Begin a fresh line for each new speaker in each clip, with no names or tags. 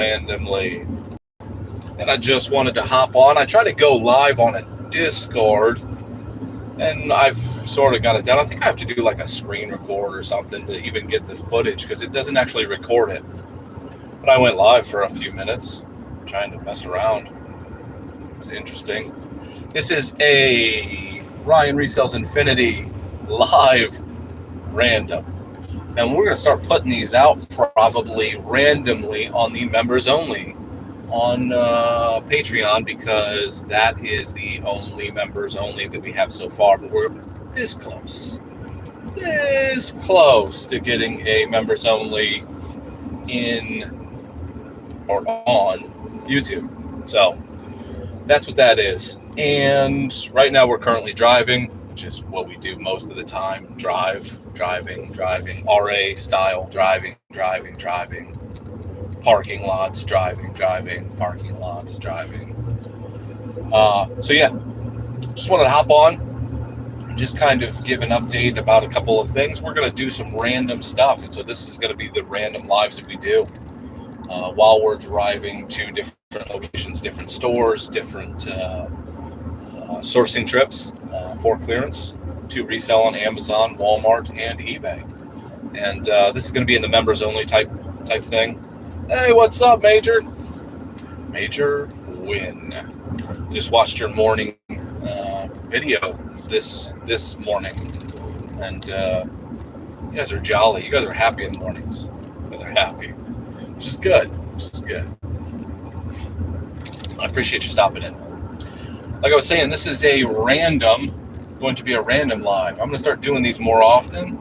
randomly, and I just wanted to hop on. I tried to go live on a Discord, and I've sort of got it down. I think I have to do like a screen record or something to even get the footage, because it doesn't actually record it. But I went live for a few minutes, trying to mess around. It was interesting. This is a Ryan Resells Infinity live random. And we're going to start putting these out probably randomly on the members only on Patreon, because that is the only members only that we have so far. But we're this close to getting a members only in or on YouTube. So that's what that is. And right now we're currently driving, which is what we do most of the time. Driving, RA style, driving, parking lots, driving, parking lots, driving. So yeah, just wanted to hop on and just kind of give an update about a couple of things. We're going to do some random stuff, and so this is going to be the random lives that we do while we're driving to different locations, different stores, different sourcing trips for clearance to resell on Amazon, Walmart, and eBay. And this is going to be in the members only type thing. Hey, what's up, Major Win? I just watched your morning video this morning, and you guys are jolly. You guys are happy in the mornings. You guys are happy, which is good. I appreciate you stopping in. Like I was saying, this is going to be a random live. I'm going to start doing these more often.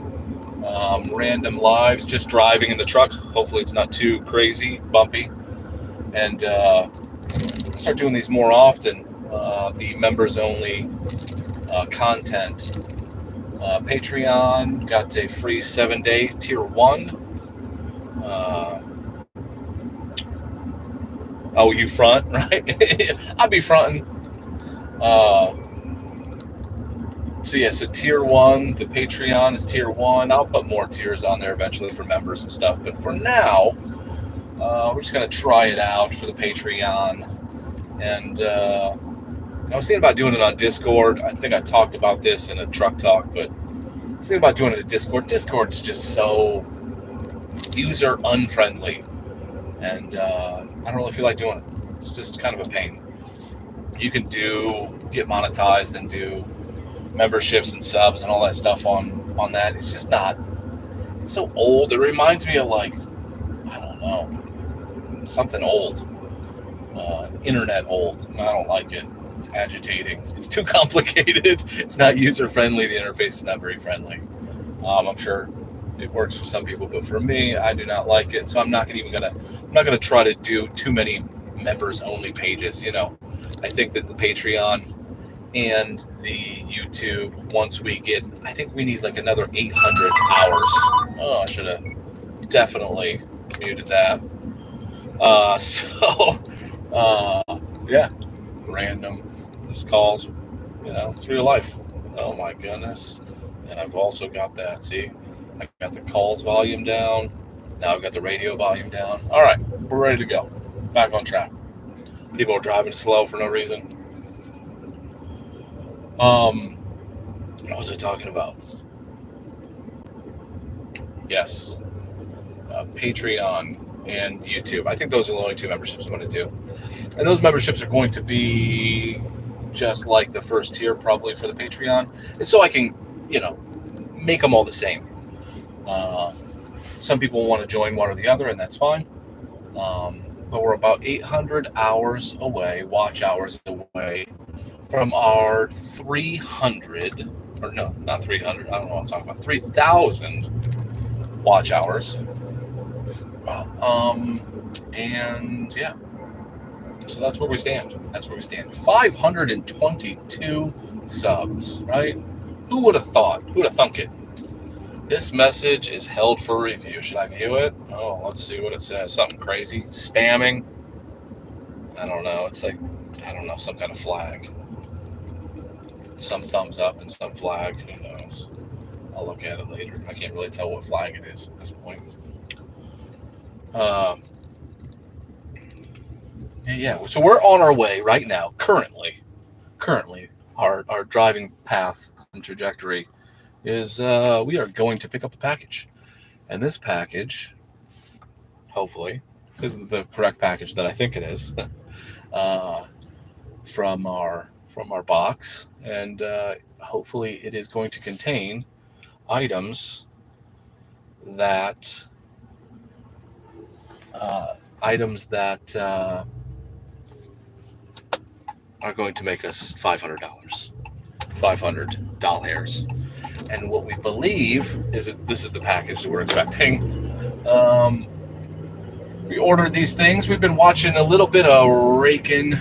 Random lives, just driving in the truck. Hopefully it's not too crazy, bumpy. And start doing these more often. The members only content. Patreon got a free 7-day tier 1. Oh, you front, right? I'll be fronting. So tier 1, the Patreon is tier 1. I'll put more tiers on there eventually for members and stuff. But for now, we're just going to try it out for the Patreon. And I was thinking about doing it on Discord. I think I talked about this in a truck talk, but I was thinking about doing it on Discord. Discord's just so user unfriendly. And I don't really feel like doing it. It's just kind of a pain. You can get monetized and do memberships and subs and all that stuff on that. It's just not, it's so old. It reminds me of, like, I don't know, something old, internet old, and I don't like it. It's agitating. It's too complicated. It's not user friendly. The interface is not very friendly. I'm sure it works for some people, but for me, I do not like it. So I'm not gonna try to do too many members only pages. I think that the Patreon and the YouTube, once we get, I think we need like another 800 hours. Oh, I should have definitely muted that. Yeah, random. This calls, it's real life. Oh my goodness. And I've also got that, see? I got the calls volume down. Now I've got the radio volume down. All right, we're ready to go. Back on track. People are driving slow for no reason. What was I talking about? Yes. Patreon and YouTube. I think those are the only 2 memberships I'm going to do. And those memberships are going to be just like the first tier, probably, for the Patreon. And so I can, make them all the same. Some people want to join one or the other, and that's fine. But we're about 800 hours away, watch hours away, from our 300, or no, not 300, I don't know what I'm talking about, 3,000 watch hours. And yeah, so that's where we stand. 522 subs, right? Who would have thought? Who would have thunk it? This message is held for review. Should I view it? Oh, let's see what it says. Something crazy. Spamming. I don't know. It's like, some kind of flag. Some thumbs up and some flag. Who knows? I'll look at it later. I can't really tell what flag it is at this point. Yeah. So we're on our way right now. Currently, our driving path and trajectory is we are going to pick up a package, and this package, hopefully, is the correct package that I think it is, from our box, and hopefully it is going to contain items that are going to make us $500. $500. And what we believe is that this is the package that we're expecting. We ordered these things. We've been watching a little bit of raking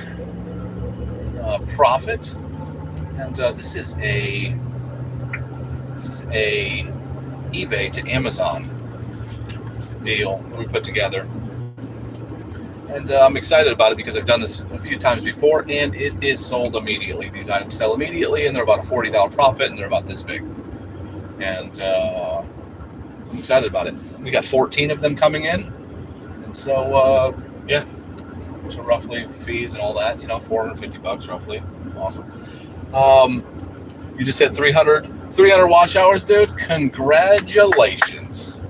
profit, and this is a eBay to Amazon deal that we put together. And I'm excited about it because I've done this a few times before, and it is sold immediately. These items sell immediately, and they're about a $40 profit, and they're about this big. And I'm excited about it. We got 14 of them coming in, and so yeah. So roughly fees and all that, $450 roughly. Awesome. You just hit 300 watch hours, dude. Congratulations,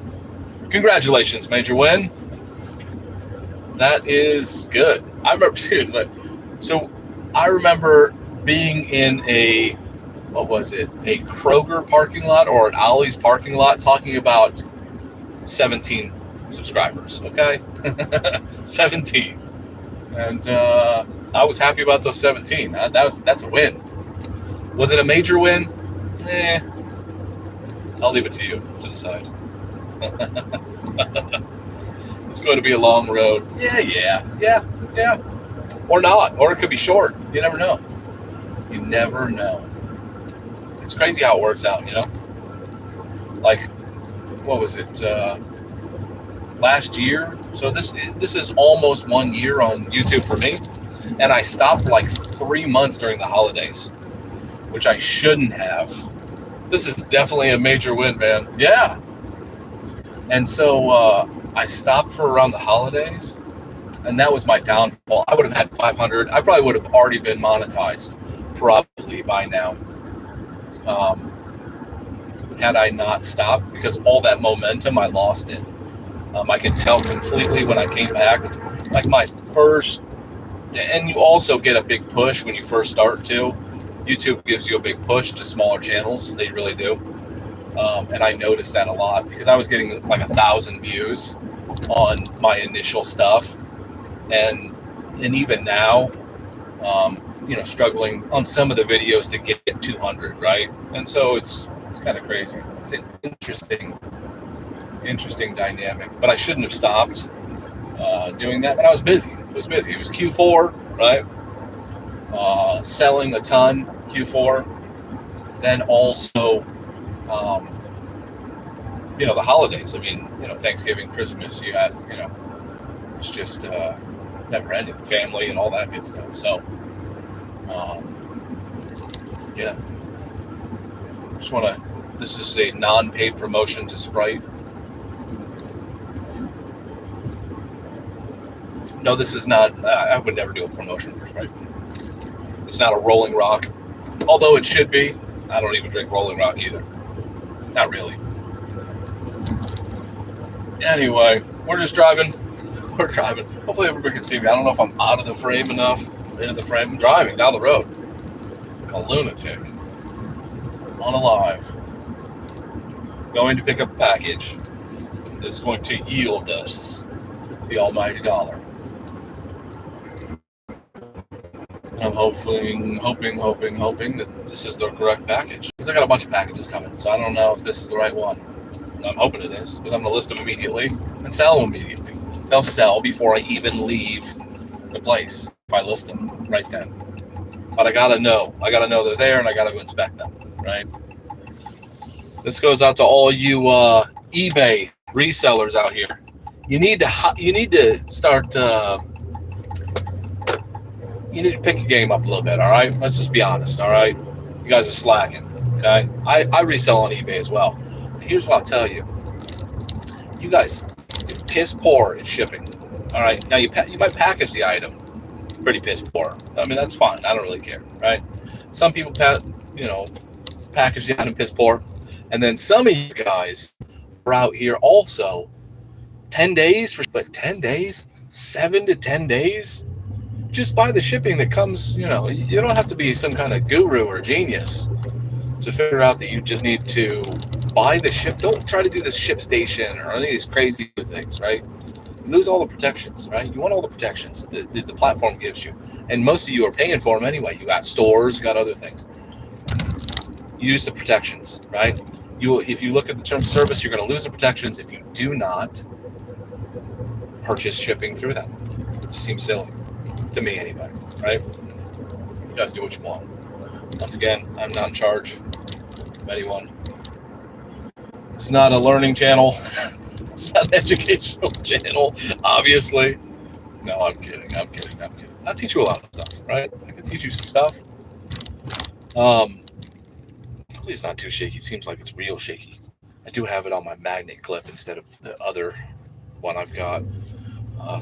major win. That is good. I remember, dude, so I remember being in a Kroger parking lot or an Ollie's parking lot talking about 17 subscribers, okay? 17. And I was happy about those 17. That's a win. Was it a major win? I'll leave it to you to decide. It's going to be a long road. Yeah. Or not. Or it could be short. You never know. It's crazy how it works out, Like, what was it? Last year? So this is almost 1 year on YouTube for me. And I stopped for like 3 months during the holidays, which I shouldn't have. This is definitely a major win, man. Yeah. And so I stopped for around the holidays, and that was my downfall. I would have had 500. I probably would have already been monetized probably by now, had I not stopped, because all that momentum, I lost it. I could tell completely when I came back, like my first, and you also get a big push when you first start too. YouTube gives you a big push to smaller channels. They really do. And I noticed that a lot because I was getting like 1,000 views on my initial stuff. And even now, struggling on some of the videos to get 200, right? And so it's kind of crazy. It's an interesting dynamic. But I shouldn't have stopped doing that. But I was busy. It was Q4, right? Selling a ton, Q4. Then also, the holidays. I mean, Thanksgiving, Christmas, you had, it's just never ending, family and all that good stuff. So, yeah. This is a non-paid promotion to Sprite. No, this is not, I would never do a promotion for Sprite. It's not a Rolling Rock, although it should be. I don't even drink Rolling Rock either. Not really. Anyway, we're just driving. Hopefully everybody can see me. I don't know if I'm out of the frame enough. Into the frame. I'm driving down the road like a lunatic. On a live. Going to pick up a package that's going to yield us the almighty dollar. I'm hoping that this is the correct package. Because I got a bunch of packages coming, so I don't know if this is the right one. I'm hoping it is, because I'm going to list them immediately and sell them immediately. They'll sell before I even leave the place if I list them right then. But I got to know they're there, and I got to inspect them, right? This goes out to all you eBay resellers out here. You need to start. You need to pick your game up a little bit, all right? Let's just be honest, all right? You guys are slacking, okay? I resell on eBay as well. Here's what I'll tell you. You guys are piss poor at shipping, all right? Now, you might package the item, pretty piss poor. I mean, that's fine. I don't really care, right? Some people, package the item piss poor, and then some of you guys are out here also 10 days, but 10 days, 7 to 10 days, just by the shipping that comes. You don't have to be some kind of guru or genius to figure out that you just need to buy the ship. Don't try to do this ship station or any of these crazy things, right? You lose all the protections, right? You want all the protections that the platform gives you, and most of you are paying for them anyway. You got stores, you got other things. Use the protections, right? If you look at the term service, you're going to lose the protections if you do not purchase shipping through them. It just seems silly to me anyway, right? You guys do what you want. Once again, I'm not in charge of anyone. It's not a learning channel. It's not an educational channel, obviously. No, I'm kidding. I'll teach you a lot of stuff, right? I can teach you some stuff. Hopefully it's not too shaky. It seems like it's real shaky. I do have it on my magnet clip instead of the other one I've got.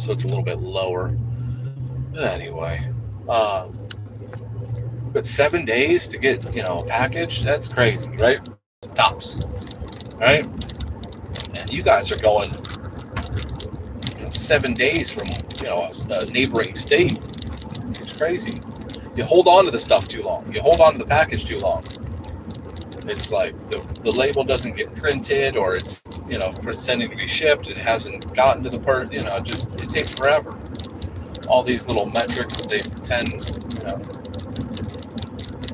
So it's a little bit lower. Anyway, but 7 days to get, a package, that's crazy, right? Tops, right? And you guys are going 7 days from, a neighboring state. It seems crazy. You hold on to the stuff too long. You hold on to the package too long. It's like the label doesn't get printed, or it's, pretending to be shipped. It hasn't gotten to the it takes forever. All these little metrics that they pretend, I don't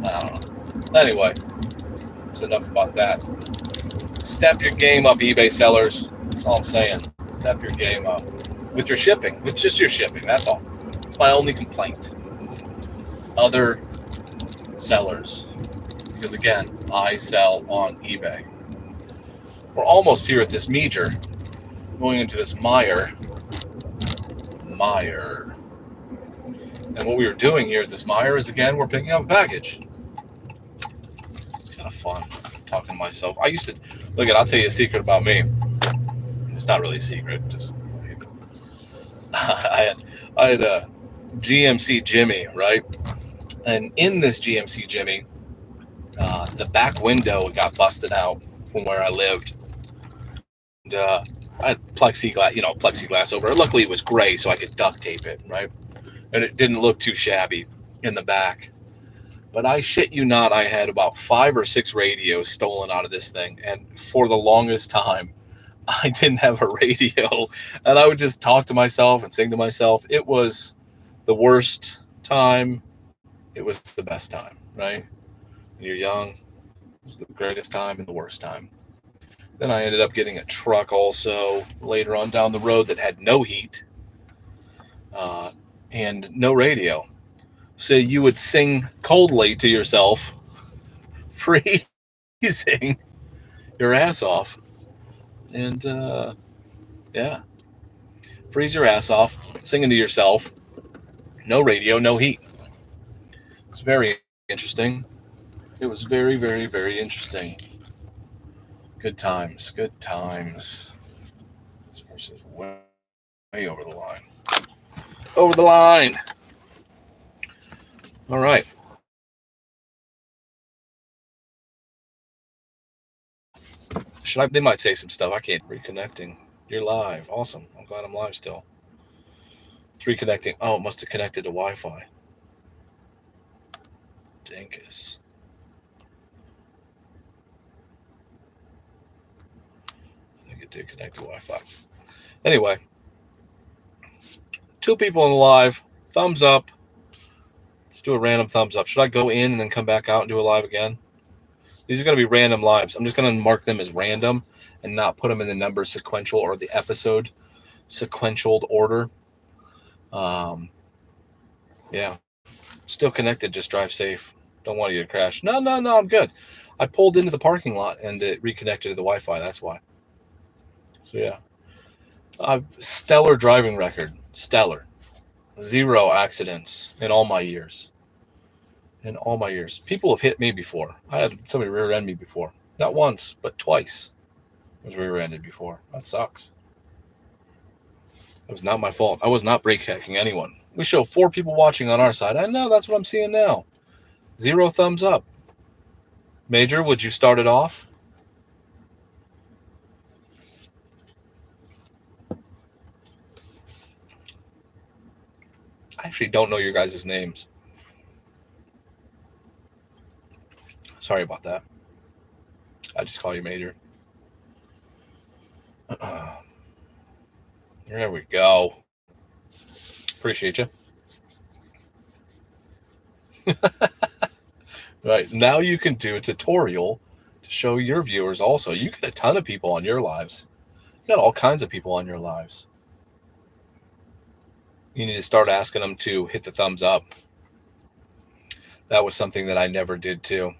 know. Anyway, that's enough about that. Step your game up, eBay sellers. That's all I'm saying. Step your game up with your shipping, with just your shipping. That's all. It's my only complaint. Other sellers, because again, I sell on eBay. We're almost here at this major, going into this Meyer. And what we were doing here at this Meyer is, again, we're picking up a package. It's kind of fun talking to myself. I used to, I'll tell you a secret about me. It's not really a secret, just I had a GMC Jimmy, right? And in this GMC Jimmy, the back window got busted out from where I lived. And I had plexiglass over it. Luckily, it was gray, so I could duct tape it, right? And it didn't look too shabby in the back. But I shit you not, I had about 5 or 6 radios stolen out of this thing. And for the longest time, I didn't have a radio. And I would just talk to myself and sing to myself. It was the worst time. It was the best time, right? When you're young, it was the greatest time and the worst time. Then I ended up getting a truck also later on down the road that had no heat and no radio. So you would sing coldly to yourself, freezing your ass off. And freeze your ass off, singing to yourself. No radio, no heat. It's very interesting. It was very, very, very interesting. Good times. This person's way over the line. Over the line. All right. They might say some stuff. I can't. Reconnecting. You're live. Awesome. I'm glad I'm live still. It's reconnecting. Oh, it must have connected to Wi-Fi. Dinkus. I think it did connect to Wi-Fi. Anyway. 2 people in the live. Thumbs up. Let's do a random thumbs up. Should I go in and then come back out and do a live again? These are going to be random lives. I'm just going to mark them as random and not put them in the number sequential or the episode sequential order. Yeah. Still connected. Just drive safe. Don't want you to crash. No, I'm good. I pulled into the parking lot and it reconnected to the Wi-Fi. That's why. So, yeah. Stellar driving record. Stellar. 0 accidents in all my years. People have hit me before. I had somebody rear-end me before. Not once, but twice. I was rear-ended before. That sucks. It was not my fault. I was not brake checking anyone. We show 4 people watching on our side. I know, that's what I'm seeing now. 0 thumbs up. Major, would you start it off? I actually don't know your guys' names. Sorry about that. I just call you Major. There we go. Appreciate you. Right, now you can do a tutorial to show your viewers also. You get a ton of people on your lives. You got all kinds of people on your lives. You need to start asking them to hit the thumbs up. That was something that I never did too.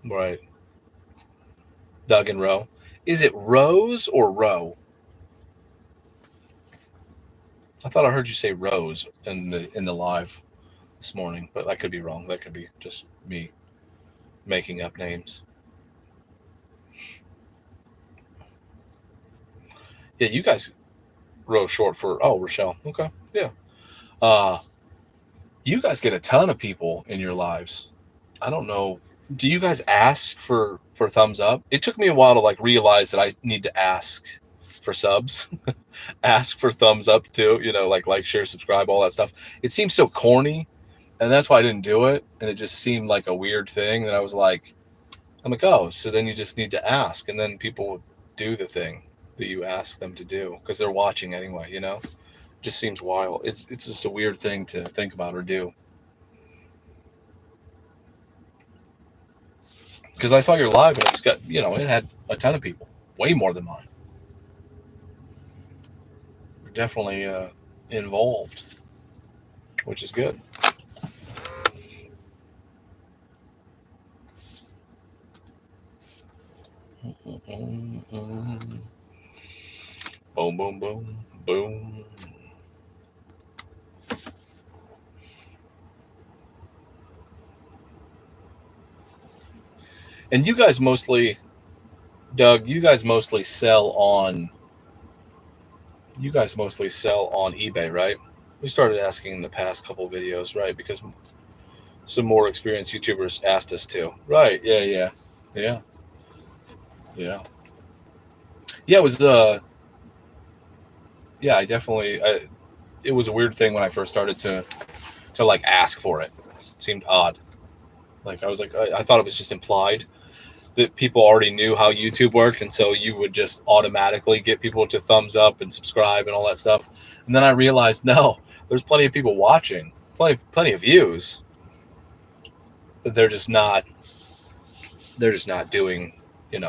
Right. Doug and Roe. Is it Rose or Roe? I thought I heard you say Rose in the live this morning, but that could be wrong. That could be just me making up names. Yeah, you guys Rose short for Rochelle. Okay. Yeah. You guys get a ton of people in your lives. I don't know. Do you guys ask for thumbs up? It took me a while to like realize that I need to ask for subs, ask for thumbs up too. You know, like share, subscribe, all that stuff. It seems so corny, and that's why I didn't do it. And it just seemed like a weird thing. That I'm like, oh, so then you just need to ask, and then people do the thing that you ask them to do because they're watching anyway. You know, it just seems wild. It's just a weird thing to think about or do. Because I saw your live and it's got, it had a ton of people, way more than mine. They're definitely involved, which is good. Boom, boom, boom, boom. And you guys mostly, Doug, you guys mostly sell on eBay, right? We started asking in the past couple videos, right? Because some more experienced YouTubers asked us to. Right, yeah. Yeah, it was, yeah, it was a weird thing when I first started to like ask for it. It seemed odd. Like I was like, I thought it was just implied that people already knew how YouTube worked, and so you would just automatically get people to thumbs up and subscribe and all that stuff. And then I realized, no, there's plenty of people watching, plenty of views, but they're just not doing, you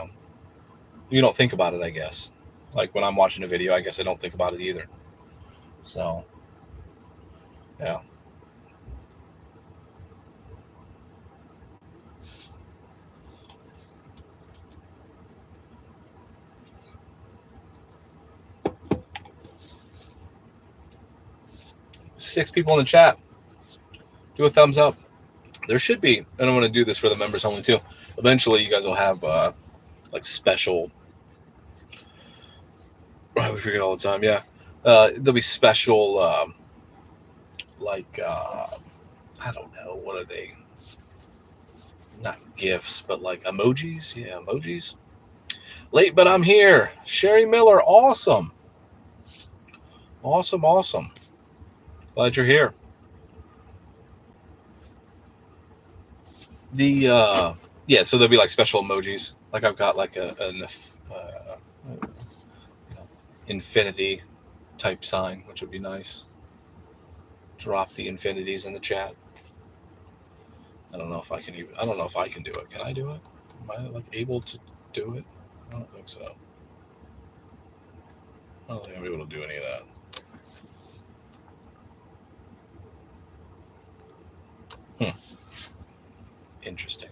don't think about it, I guess. Like when I'm watching a video, I guess I don't think about it either. So, yeah. Six people in the chat. Do a thumbs up. There should be, and I'm going to do this for the members only too. Eventually, you guys will have like special. We forget all the time. Yeah, there'll be special, like I don't know, what are they? Not gifts, but like emojis. Yeah, emojis. Late, but I'm here. Sherry Miller, awesome. Glad you're here. So there'll be like special emojis. Like I've got like an infinity type sign, which would be nice. Drop the infinities in the chat. I don't know if I can do it. Can I do it? Am I like able to do it? I don't think so. I don't think I'm able to do any of that. Interesting.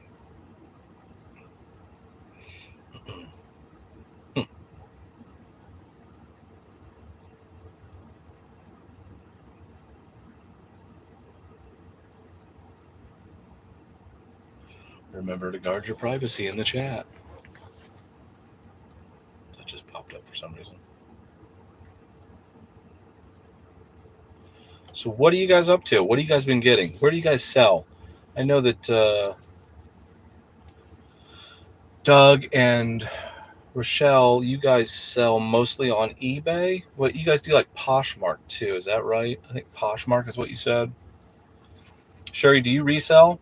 Remember to guard your privacy in the chat. That just popped up for some reason. So what are you guys up to? What have you guys been getting? Where do you guys sell? I know that Doug and Rochelle, you guys sell mostly on eBay. What you guys do like Poshmark too? Is that right? I think Poshmark is what you said. Sherry, do you resell?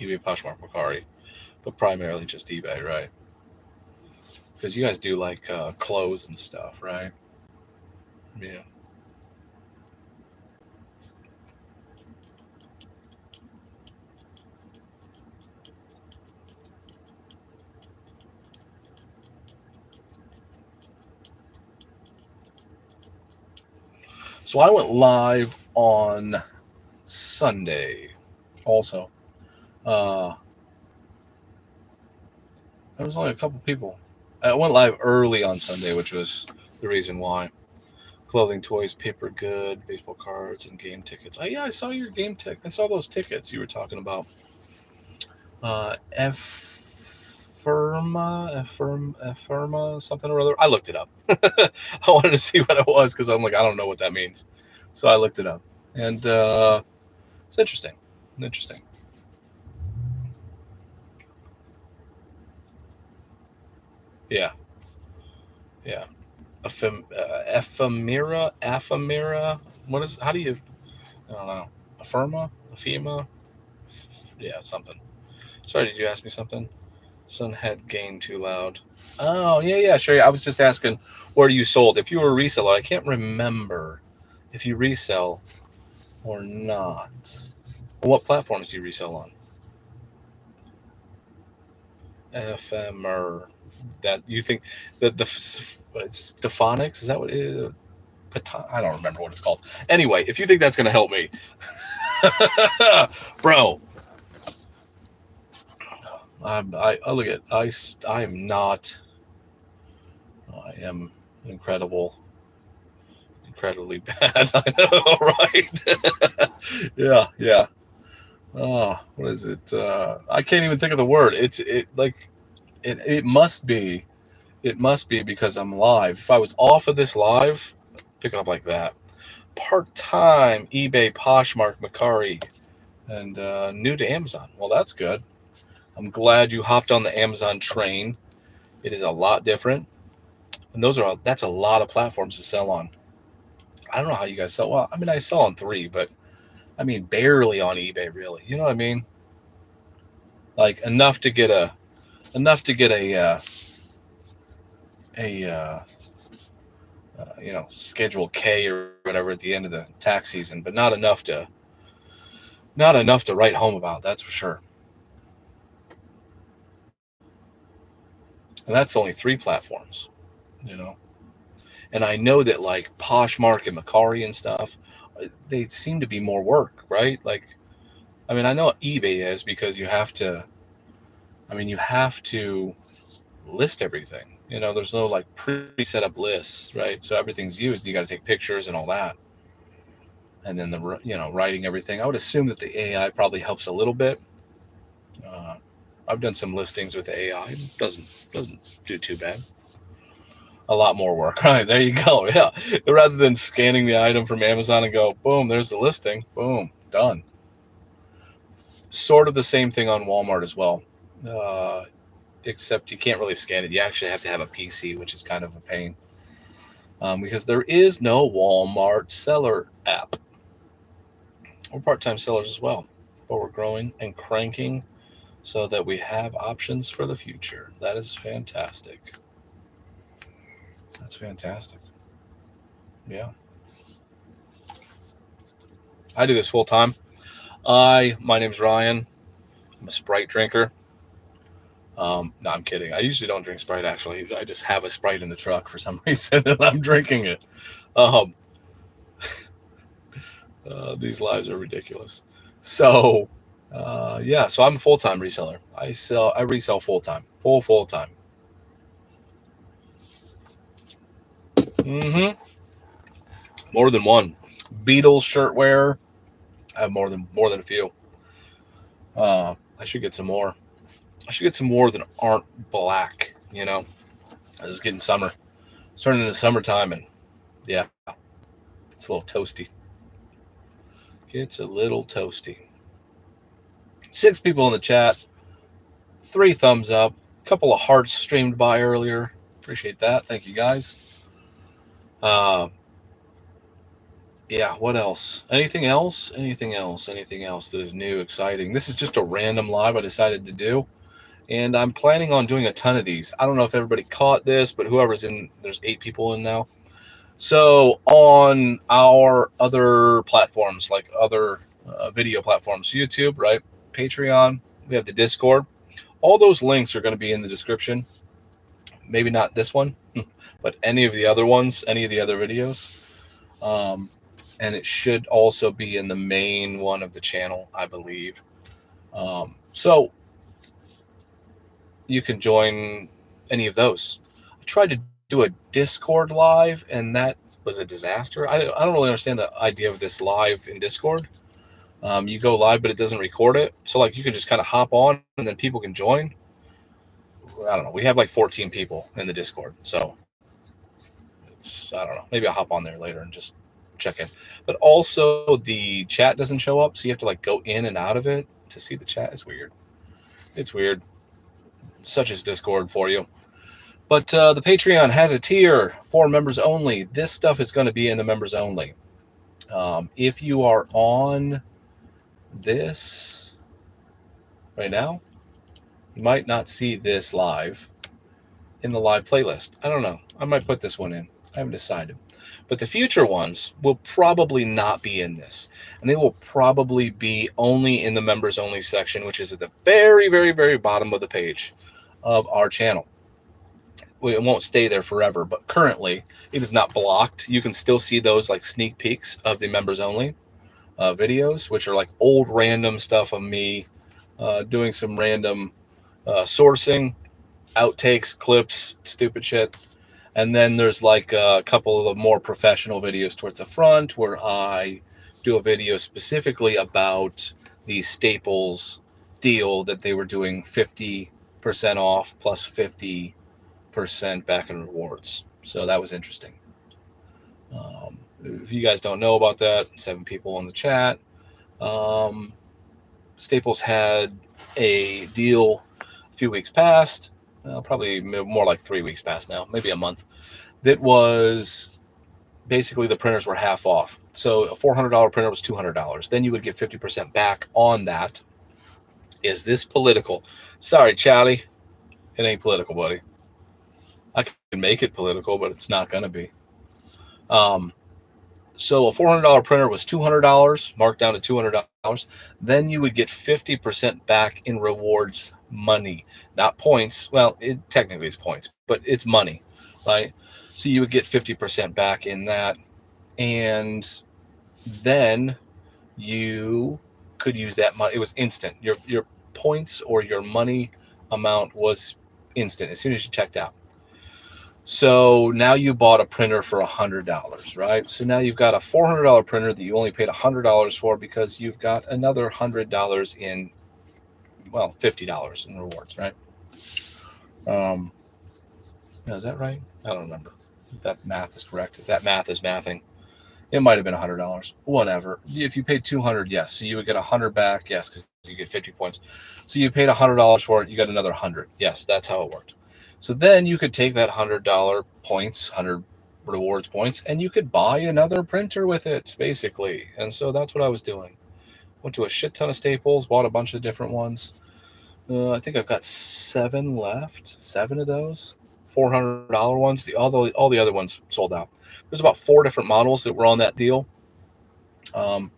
eBay, Poshmark, Mercari, but primarily just eBay, right? Because you guys do like clothes and stuff, right? Yeah. So I went live on Sunday. Also, there was only a couple people. I went live early on Sunday, which was the reason why. Clothing, toys, paper good, baseball cards, and game tickets. Yeah, I saw your game ticket. I saw those tickets you were talking about. Firma, something or other. I looked it up. I wanted to see what it was because I'm like, I don't know what that means. So I looked it up. And it's interesting. Interesting. Yeah. Yeah. Ephemera. What is, how do you, I don't know. Ephema? Yeah, something. Sorry, did you ask me something? Sun had gained too loud. Oh, yeah, sure. I was just asking, where do you sold? If you were a reseller, I can't remember if you resell or not. What platforms do you resell on? FMR. That you think that the Stephonics, is that what it is? I don't remember what it's called. Anyway, if you think that's going to help me, bro, I look at I am not. I am incredibly bad. I know, right? Yeah. Oh, what is it? I can't even think of the word. It must be. It must be because I'm live. If I was off of this live, pick it up like that. Part-time eBay, Poshmark, Mercari, and new to Amazon. Well, that's good. I'm glad you hopped on the Amazon train. It is a lot different, and that's a lot of platforms to sell on. I don't know how you guys sell. Well, I mean, I sell on 3, but I mean, barely on eBay, really. You know what I mean? Like enough to get a Schedule K or whatever at the end of the tax season, but not enough to write home about. That's for sure. And that's only 3 platforms, you know. And I know that like Poshmark and Mercari and stuff, they seem to be more work, right? Like, I mean, I know what eBay is because you have to list everything. You know, there's no like pre-set up lists, right? So everything's used. You got to take pictures and all that. And then writing everything. I would assume that the AI probably helps a little bit. I've done some listings with the AI. It doesn't do too bad. A lot more work. Right, there you go. Yeah. Rather than scanning the item from Amazon and go, boom, there's the listing. Boom, done. Sort of the same thing on Walmart as well. Except you can't really scan it. You actually have to have a PC, which is kind of a pain. Because there is no Walmart seller app. We're part-time sellers as well, but we're growing and cranking so that we have options for the future. That is fantastic. That's fantastic. Yeah. I do this full time. My name's Ryan. I'm a Sprite drinker. No, I'm kidding. I usually don't drink Sprite, actually. I just have a Sprite in the truck for some reason, and I'm drinking it. These lives are ridiculous. So, so I'm a full-time reseller. I resell full-time, full-time. More than one. Beatles shirtwear. I have more than a few. I should get some more. I should get some more that aren't black. You know, it's getting summer. It's turning into summertime, and yeah, it's a little toasty. It's a little toasty. 6 people in the chat. 3 thumbs up. A couple of hearts streamed by earlier. Appreciate that. Thank you guys. Yeah, what else? Anything else? Anything else? Anything else that is new, exciting? This is just a random live I decided to do. And I'm planning on doing a ton of these. I don't know if everybody caught this, but whoever's in, there's 8 people in now. So on our other platforms, like other video platforms, YouTube, right? Patreon, we have the Discord. All those links are going to be in the description. Maybe not this one, but any of the other ones, any of the other videos. And it should also be in the main one of the channel, I believe. So you can join any of those. I tried to do a Discord live, and that was a disaster. I don't really understand the idea of this live in Discord. You go live, but it doesn't record it. So like you can just kind of hop on, and then people can join. I don't know. We have like 14 people in the Discord, so I don't know. Maybe I'll hop on there later and just check in. But also the chat doesn't show up, so you have to like go in and out of it to see the chat. It's weird. It's weird. Such as Discord for you. But the Patreon has a tier for members only. This stuff is going to be in the members only. If you are on this right now, you might not see this live in the live playlist. I don't know. I might put this one in. I haven't decided. But the future ones will probably not be in this. And they will probably be only in the members only section, which is at the very, very, very bottom of the page of our channel. It won't stay there forever, but currently it is not blocked. You can still see those like sneak peeks of the members only videos, which are like old random stuff of me doing some random sourcing, outtakes, clips, stupid shit. And then there's like a couple of the more professional videos towards the front where I do a video specifically about the Staples deal that they were doing 50% off plus 50% back in rewards. So that was interesting. If you guys don't know about that, 7 people in the chat. Staples had a deal a few weeks past, probably more like 3 weeks past now, maybe a month, that was basically the printers were half off. So a $400 printer was $200. Then you would get 50% back on that. Is this political? Sorry, Charlie. It ain't political, buddy. I can make it political, but it's not going to be. So a $400 printer was $200, marked down to $200. Then you would get 50% back in rewards money, not points. Well, it technically is points, but it's money, right? So you would get 50% back in that. And then you could use that money. It was instant. Your points or your money amount was instant as soon as you checked out. So now you bought a printer for $100, right? So now you've got a $400 printer that you only paid $100 for because you've got another $100 in, well, $50 in rewards, right? Is that right? I don't remember if that math is correct. If that math is mathing, it might have been $100. Whatever. If you paid $200, yes. So you would get $100 back, yes, because you get 50 points. So you paid $100 for it, you got another $100. Yes, that's how it worked. So then you could take that $100 points, 100 rewards points, and you could buy another printer with it, basically. And so that's what I was doing. Went to a shit ton of Staples, bought a bunch of different ones. I think I've got 7 left, 7 of those, $400 ones. All the other ones sold out. There's about 4 different models that were on that deal. I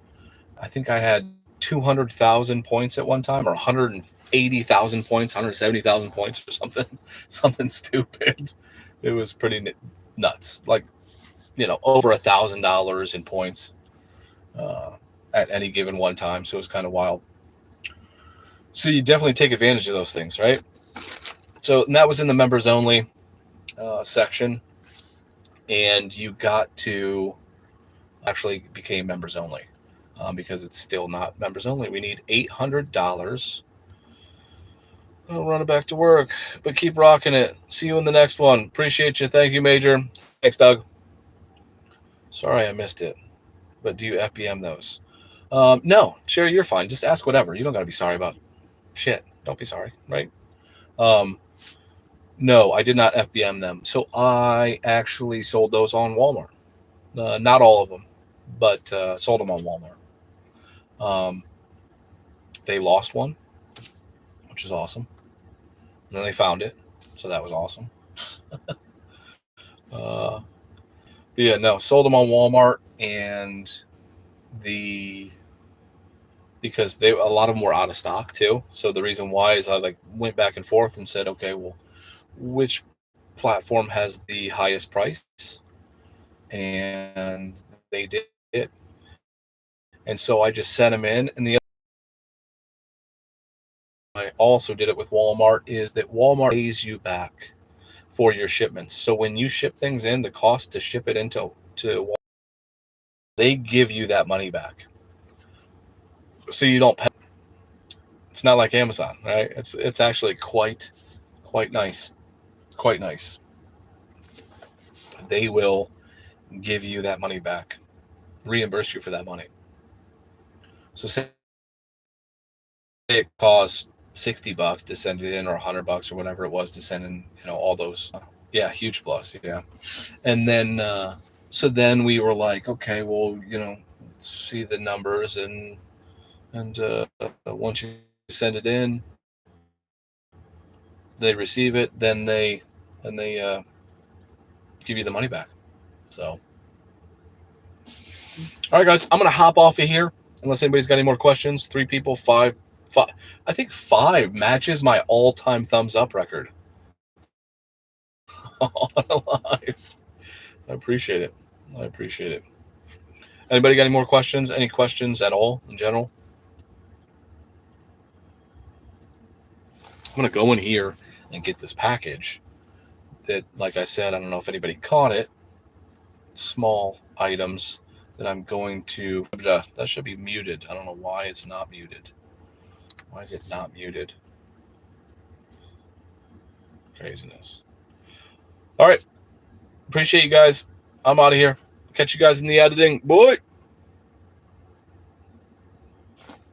think I had 200,000 points at one time, or 180,000 points, 170,000 points, or something stupid. It was pretty nuts. Like, over $1,000 in points at any given one time. So it was kind of wild. So you definitely take advantage of those things, right? So and that was in the members only section. and you got to actually became members only, because it's still not members only. We need $800. I'll run it back to work, but keep rocking it. See you in the next one. Appreciate you. Thank you, Major. Thanks, Doug. Sorry I missed it, but do you FBM those? No, Sherry, you're fine. Just ask whatever. You don't got to be sorry about shit. Don't be sorry, right? No, I did not FBM them. So I actually sold those on Walmart. Not all of them, but sold them on Walmart. They lost one, which is awesome. And then they found it, so that was awesome. But yeah, no, sold them on Walmart, and because a lot of them were out of stock too. So the reason why is I went back and forth and said, okay, well, which platform has the highest price? And they did it. And so I just sent them in. And I also did it with Walmart, is that Walmart pays you back for your shipments. So when you ship things in, the cost to ship it into Walmart, they give you that money back. So you don't pay. It's not like Amazon, right? It's actually quite nice. Quite nice. They will give you that money back, reimburse you for that money. So say it costs $60 to send it in, or $100 or whatever it was to send in, all those. Yeah, huge plus. Yeah. And then, so then we were like, okay, well, see the numbers, and once you send it in, they receive it, then they give you the money back. So, all right, guys, I'm gonna hop off of here unless anybody's got any more questions. 3 people, 5. I think 5 matches my all-time thumbs up record on a live. I appreciate it. Anybody got any more questions? Any questions at all in general? I'm gonna go in here and get this package that, like I said, I don't know if anybody caught it. Small items that I'm going to. That should be muted. I don't know why it's not muted. Why is it not muted? Craziness. All right. Appreciate you guys. I'm out of here. Catch you guys in the editing. Boy.